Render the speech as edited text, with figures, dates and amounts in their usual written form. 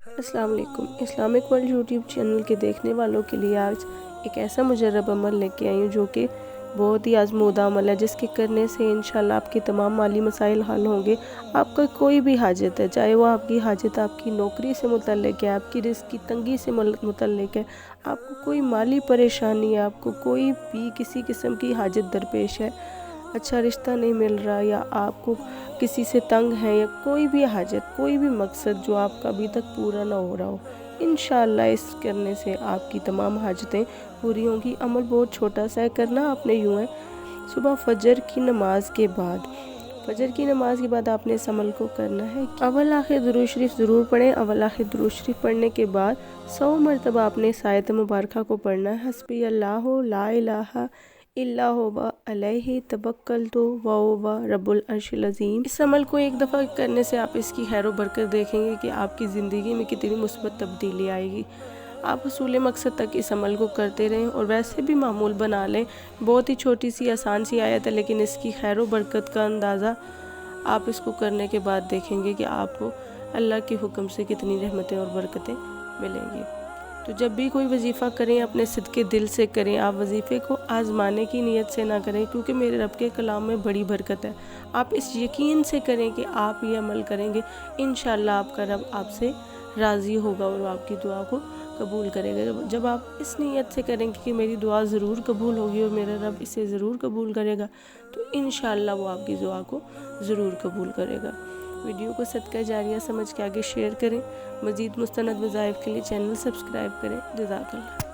السلام علیکم۔ Islamic world YouTube channel کے دیکھنے والوں کے لیے آج ایک ایسا مجرب عمل لے کے آئی ہوں جو کہ بہت ہی آزمودہ عمل ہے، جس کے کرنے سے انشاءاللہ آپ کے تمام مالی مسائل حل ہوں گے۔ آپ کا کوئی بھی حاجت ہے، چاہے وہ آپ کی حاجت آپ کی نوکری سے متعلق ہے، آپ کی رزق کی تنگی سے متعلق ہے، آپ کو کوئی مالی پریشانی ہے، آپ کو کوئی بھی کسی قسم کی حاجت درپیش ہے، اچھا رشتہ نہیں مل رہا، یا آپ کو کسی سے تنگ ہے، یا کوئی بھی حاجت، کوئی بھی مقصد جو آپ کا ابھی تک پورا نہ ہو رہا ہو، انشاءاللہ اس کرنے سے آپ کی تمام حاجتیں پوری ہوں گی۔ عمل بہت چھوٹا سا ہے، کرنا آپ نے یوں ہے، صبح فجر کی نماز کے بعد آپ نے اس عمل کو کرنا ہے۔ اول آخر درود شریف ضرور پڑھیں۔ اول آخر درود شریف پڑھنے کے بعد 100 مرتبہ آپ نے اس آیت مبارکہ کو پڑھنا ہے، حسبی اللہ لا الہ الا هو علیہ توکلت وہو رب العرش العظیم۔ اس عمل کو ایک دفعہ کرنے سے آپ اس کی خیر و برکت دیکھیں گے کہ آپ کی زندگی میں کتنی مثبت تبدیلی آئے گی۔ آپ حصول مقصد تک اس عمل کو کرتے رہیں اور ویسے بھی معمول بنا لیں۔ بہت ہی چھوٹی سی آسان سی آیت ہے، لیکن اس کی خیر و برکت کا اندازہ آپ اس کو کرنے کے بعد دیکھیں گے کہ آپ کو اللہ کے حکم سے کتنی رحمتیں اور برکتیں ملیں گی۔ تو جب بھی کوئی وظیفہ کریں اپنے صدقے دل سے کریں، آپ وظیفے کو آزمانے کی نیت سے نہ کریں، کیونکہ میرے رب کے کلام میں بڑی برکت ہے۔ آپ اس یقین سے کریں کہ آپ یہ عمل کریں گے، انشاءاللہ آپ کا رب آپ سے راضی ہوگا اور آپ کی دعا کو قبول کرے گا۔ جب آپ اس نیت سے کریں گے کہ میری دعا ضرور قبول ہوگی اور میرا رب اسے ضرور قبول کرے گا، تو انشاءاللہ وہ آپ کی دعا کو ضرور قبول کرے گا۔ ویڈیو کو صدقہ جاریہ سمجھ کے آگے شیئر کریں۔ مزید مستند وظائف کے لیے چینل سبسکرائب کریں۔ جزاک اللہ۔